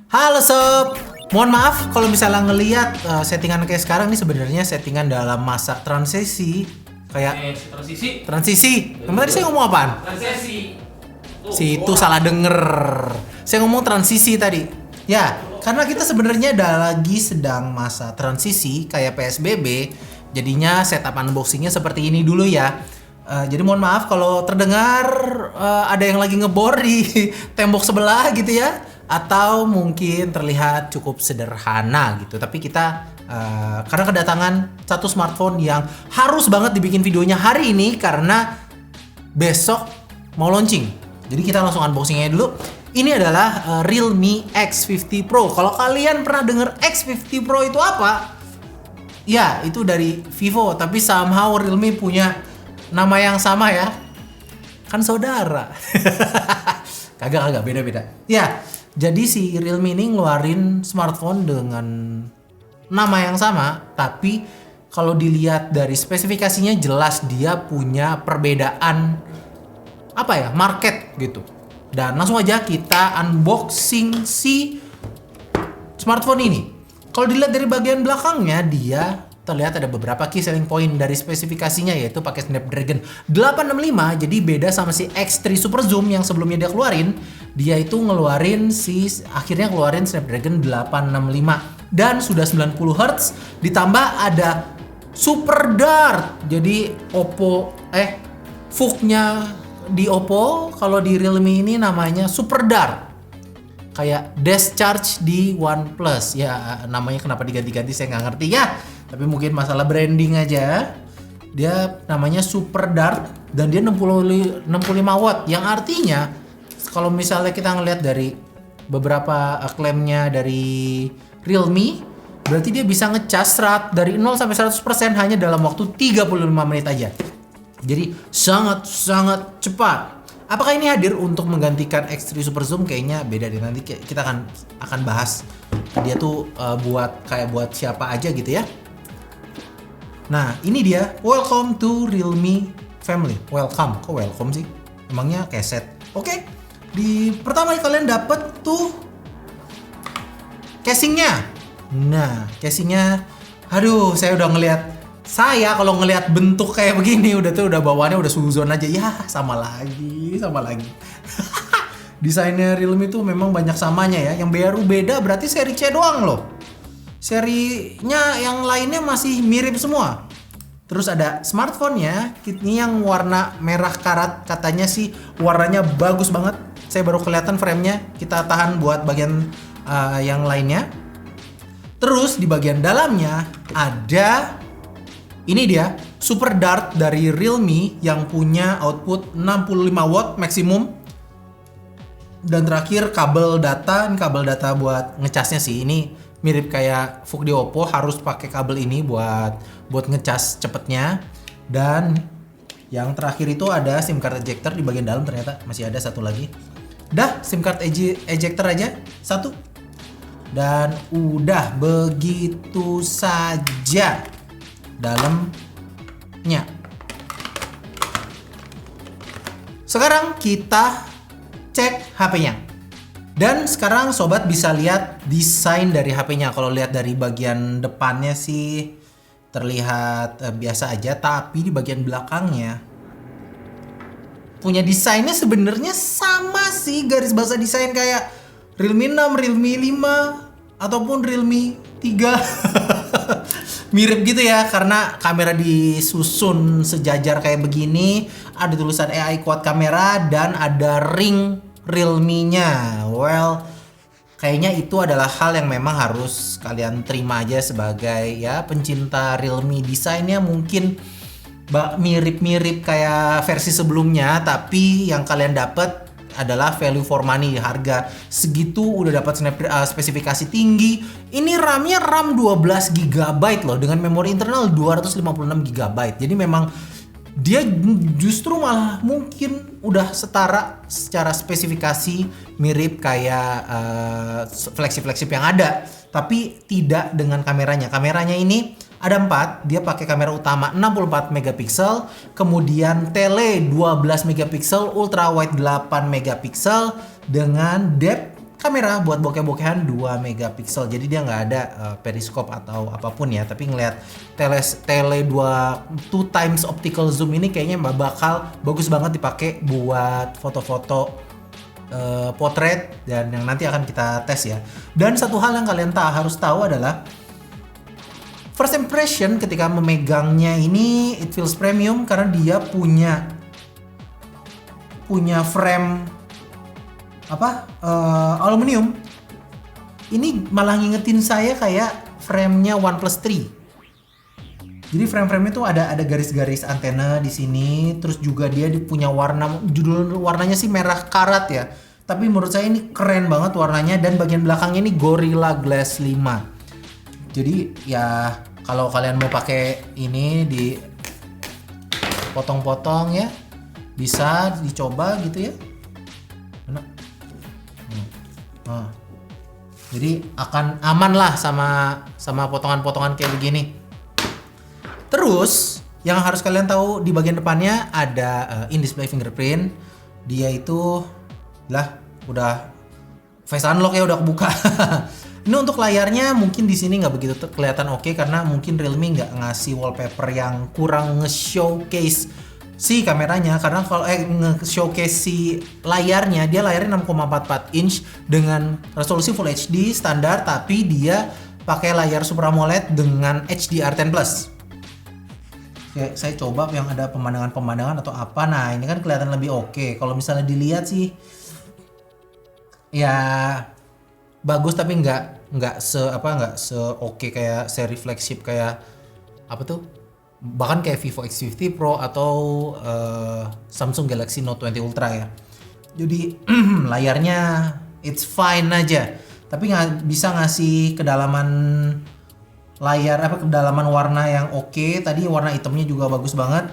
Halo sob, mohon maaf kalau misalnya ngelihat settingan kayak sekarang ini sebenarnya settingan dalam masa transisi kayak transisi. Kemarin tadi saya ngomong apaan? Transisi. Si itu salah denger. Saya ngomong transisi tadi. Ya, karena kita sebenarnya lagi sedang masa transisi kayak PSBB, jadinya setup unboxingnya seperti ini dulu ya. Jadi mohon maaf kalau terdengar ada yang lagi ngebor di tembok sebelah gitu ya, atau mungkin terlihat cukup sederhana gitu. Tapi kita karena kedatangan satu smartphone yang harus banget dibikin videonya hari ini karena besok mau launching. Jadi kita langsung unboxingnya dulu. Ini adalah Realme X50 Pro. Kalau kalian pernah denger X50 Pro itu apa? Ya, itu dari Vivo, tapi somehow Realme punya nama yang sama ya. Kan saudara. Kagak, beda-beda. Ya, jadi si Realme ini ngeluarin smartphone dengan nama yang sama, tapi kalau dilihat dari spesifikasinya jelas dia punya perbedaan market gitu. Dan langsung aja kita unboxing si smartphone ini. Kalau dilihat dari bagian belakangnya, dia terlihat ada beberapa key selling point dari spesifikasinya, yaitu pakai Snapdragon 865. Jadi beda sama si X3 Super Zoom yang sebelumnya dia keluarin. Dia itu akhirnya ngeluarin Snapdragon 865 dan sudah 90 Hz, ditambah ada Super Dart. Jadi VOOC-nya di Oppo, kalau di Realme ini namanya Super Dart. Kayak Dash Charge di OnePlus. Ya, namanya kenapa diganti-ganti saya nggak ngerti ya. Tapi mungkin masalah branding aja. Dia namanya Super Dart dan dia 65 watt. Yang artinya kalau misalnya kita ngelihat dari beberapa klaimnya dari Realme, berarti dia bisa ngecas dari 0 sampai 100% hanya dalam waktu 35 menit aja. Jadi sangat cepat. Apakah ini hadir untuk menggantikan X3 Super Zoom? Kayaknya beda deh, nanti kita akan bahas. Dia tuh buat siapa aja gitu ya. Nah, ini dia. Welcome to Realme family. Welcome. Kok welcome sih? Emangnya keset. Oke. Di pertama kalian dapet tuh casingnya. Nah, casingnya, aduh, saya udah ngelihat. Saya kalau ngelihat bentuk kayak begini udah bawaannya udah suzon aja. Ya, sama lagi. Desainnya Realme itu memang banyak samanya ya. Yang baru beda berarti seri C doang loh. Serinya yang lainnya masih mirip semua. Terus ada smartphone-nya, ini yang warna merah karat, katanya sih warnanya bagus banget. Saya baru kelihatan frame-nya, kita tahan buat bagian yang lainnya. Terus di bagian dalamnya ada ini dia, Super Dart dari Realme yang punya output 65 watt maksimum. Dan terakhir kabel data, ini kabel data buat ngecasnya sih. Ini mirip kayak VOOC di Oppo, harus pakai kabel ini buat ngecas cepetnya. Dan yang terakhir itu ada SIM card ejector di bagian dalam, ternyata masih ada satu lagi. Dah, SIM card ejector aja satu. Dan udah begitu saja dalamnya. Sekarang kita cek HP-nya. Dan sekarang sobat bisa lihat desain dari HP-nya. Kalau lihat dari bagian depannya sih terlihat biasa aja, tapi di bagian belakangnya punya desainnya sebenarnya sama sih, garis basah desain kayak Realme 6, Realme 5 ataupun Realme 3. Mirip gitu ya, karena kamera disusun sejajar kayak begini. Ada tulisan AI Quad kamera dan ada ring Realme-nya. Well, kayaknya itu adalah hal yang memang harus kalian terima aja sebagai ya pencinta Realme. Desainnya mungkin mirip-mirip kayak versi sebelumnya, tapi yang kalian dapat adalah value for money. Harga segitu udah dapat spesifikasi tinggi. Ini RAM-nya RAM 12 GB loh, dengan memori internal 256 GB. Jadi memang dia justru malah mungkin udah setara secara spesifikasi, mirip kayak flagship yang ada, tapi tidak dengan kameranya. Kameranya ini ada 4, dia pakai kamera utama 64 megapiksel, kemudian tele 12 megapiksel, ultra wide 8 megapiksel dengan depth kamera buat bokeh-bokehan 2 megapiksel. Jadi dia nggak ada periskop atau apapun ya. Tapi ngelihat tele 2 times optical zoom ini kayaknya bakal bagus banget dipakai buat foto-foto potret dan yang nanti akan kita tes ya. Dan satu hal yang kalian harus tahu adalah first impression ketika memegangnya ini it feels premium karena dia punya frame aluminium. Ini malah ngingetin saya kayak frame-nya OnePlus 3. Jadi frame-frame itu ada garis-garis antena di sini, terus juga dia punya warnanya sih merah karat ya. Tapi menurut saya ini keren banget warnanya dan bagian belakangnya ini Gorilla Glass 5. Jadi ya kalau kalian mau pakai ini di potong-potong ya, bisa dicoba gitu ya. Jadi akan aman lah sama potongan-potongan kayak begini. Terus yang harus kalian tahu di bagian depannya ada in-display fingerprint. Dia itu udah face unlock ya, udah kebuka. Ini untuk layarnya mungkin di sini nggak begitu kelihatan oke karena mungkin Realme nggak ngasih wallpaper yang kurang nge-showcase si kameranya, karena kalau nge-showcase si layarnya, dia layarnya 6,44 inch dengan resolusi Full HD standar, tapi dia pakai layar Super AMOLED dengan HDR10+. Oke, saya coba yang ada pemandangan atau apa. Nah, ini kan kelihatan lebih oke. Kalau misalnya dilihat sih ya bagus, tapi nggak se oke kayak seri flagship kayak apa tuh, bahkan kayak Vivo X50 Pro atau Samsung Galaxy Note 20 Ultra ya. Jadi layarnya it's fine aja, tapi nggak bisa ngasih kedalaman layar kedalaman warna yang oke. Tadi warna hitamnya juga bagus banget.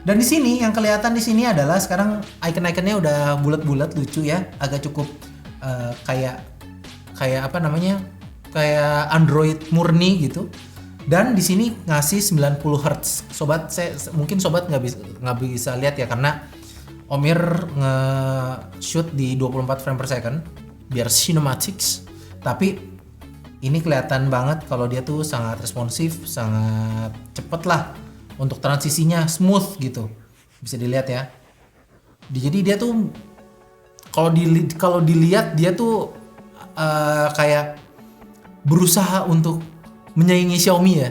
Dan di sini yang kelihatan di sini adalah sekarang icon-iconnya udah bulat-bulat lucu ya, agak cukup kayak kayak Android murni gitu. Dan di sini ngasih 90 Hz. Mungkin sobat nggak bisa lihat ya karena Omir nge-shoot di 24 frame per second biar cinematics. Tapi ini kelihatan banget kalau dia tuh sangat responsif, sangat cepet lah untuk transisinya, smooth gitu. Bisa dilihat ya. Jadi dia tuh kalau dilihat dia tuh kayak berusaha untuk menyaingi Xiaomi ya.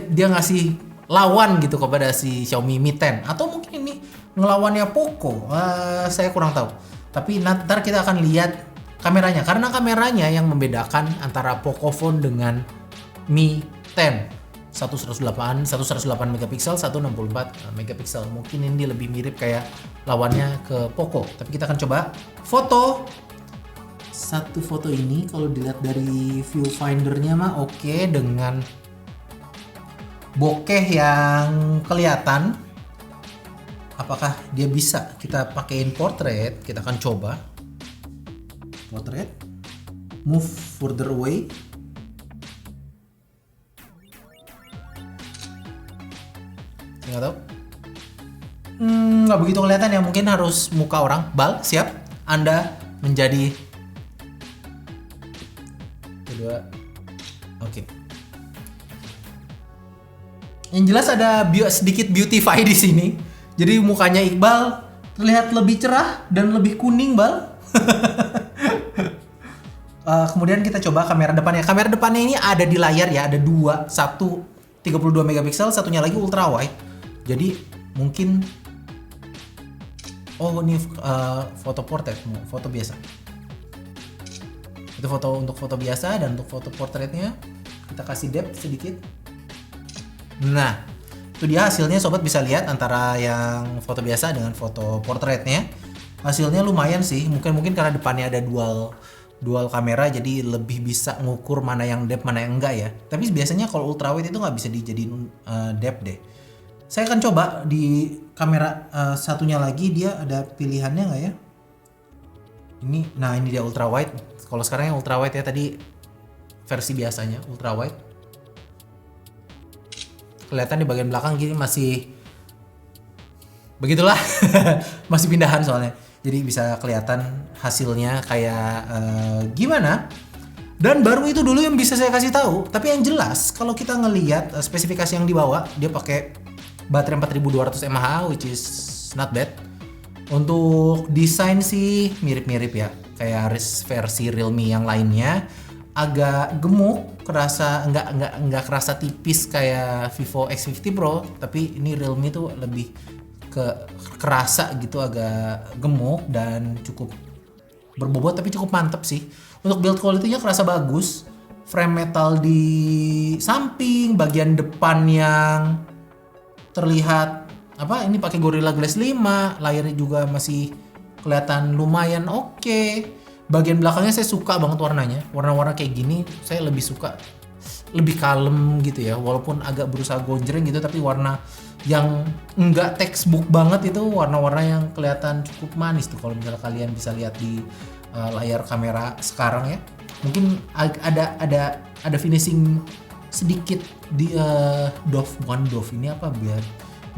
Dia ngasih lawan gitu kepada si Xiaomi Mi 10 atau mungkin ini ngelawannya Poco. Saya kurang tahu. Tapi nanti kita akan lihat kameranya, karena kameranya yang membedakan antara Pocophone dengan Mi 10. 118 megapiksel, 164 megapiksel. Mungkin ini lebih mirip kayak lawannya ke Poco. Tapi kita akan coba foto. Satu foto ini kalau dilihat dari viewfindernya mah oke, dengan bokeh yang kelihatan. Apakah dia bisa kita pakein portrait? Kita akan coba portrait, move further away. Saya nggak tahu, nggak begitu kelihatan ya, mungkin harus muka orang. Bal, siap, Anda menjadi kedua. Oke. Yang jelas ada sedikit beautify di sini. Jadi mukanya Iqbal terlihat lebih cerah dan lebih kuning, Bal. Kemudian kita coba kamera depannya. Kamera depannya ini ada di layar ya, ada dua, satu 32 megapiksel, satunya lagi ultra wide. Jadi mungkin ini foto portrait, foto biasa. Itu untuk foto biasa, dan untuk foto portraitnya kita kasih depth sedikit. Nah, itu dia hasilnya, sobat bisa lihat antara yang foto biasa dengan foto portraitnya. Hasilnya lumayan sih, mungkin karena depannya ada dual kamera, jadi lebih bisa ngukur mana yang depth mana yang enggak ya. Tapi biasanya kalau ultrawide itu nggak bisa dijadiin depth deh. Saya akan coba di kamera satunya lagi, dia ada pilihannya nggak ya? Ini dia ultrawide. Kalau sekarang yang ultrawide ya, tadi versi biasanya ultrawide. Kelihatan di bagian belakang gini masih begitulah. Masih pindahan soalnya. Jadi bisa kelihatan hasilnya kayak gimana. Dan baru itu dulu yang bisa saya kasih tahu. Tapi yang jelas kalau kita ngelihat spesifikasi yang dibawa, dia pakai baterai 4200 mAh, which is not bad. Untuk desain sih mirip-mirip ya, kayak versi Realme yang lainnya. Agak gemuk, nggak kerasa tipis kayak Vivo X50 Pro, tapi ini Realme tuh lebih kerasa gitu, agak gemuk dan cukup berbobot tapi cukup mantep sih. Untuk build quality-nya kerasa bagus. Frame metal di samping, bagian depan yang terlihat ini pakai Gorilla Glass 5, layarnya juga masih kelihatan lumayan oke. Bagian belakangnya saya suka banget warnanya. Warna-warna kayak gini saya lebih suka, lebih kalem gitu ya. Walaupun agak berusaha gonjreng gitu, tapi warna yang enggak textbook banget itu warna-warna yang kelihatan cukup manis tuh kalau misalnya kalian bisa lihat di layar kamera sekarang ya. Mungkin ada finishing sedikit di doff ini apa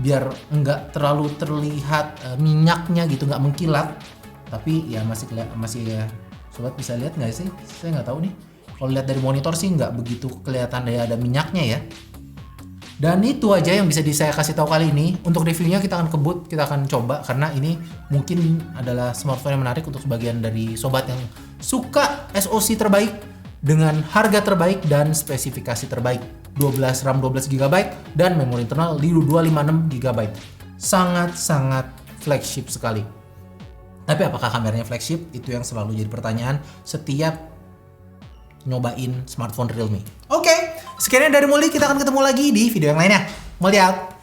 biar enggak terlalu terlihat minyaknya gitu, enggak mengkilat. Tapi ya masih ya, sobat bisa lihat nggak sih? Saya nggak tahu nih. Kalau lihat dari monitor sih nggak begitu kelihatan ada minyaknya ya. Dan itu aja yang bisa saya kasih tahu kali ini. Untuk reviewnya kita akan kebut, kita akan coba karena ini mungkin adalah smartphone yang menarik untuk sebagian dari sobat yang suka SoC terbaik dengan harga terbaik dan spesifikasi terbaik. 12 RAM 12GB dan memori internal di 256GB. Sangat-sangat flagship sekali. Tapi apakah kameranya flagship? Itu yang selalu jadi pertanyaan setiap nyobain smartphone Realme. Oke, sekian dari Muli, kita akan ketemu lagi di video yang lainnya. Muli out.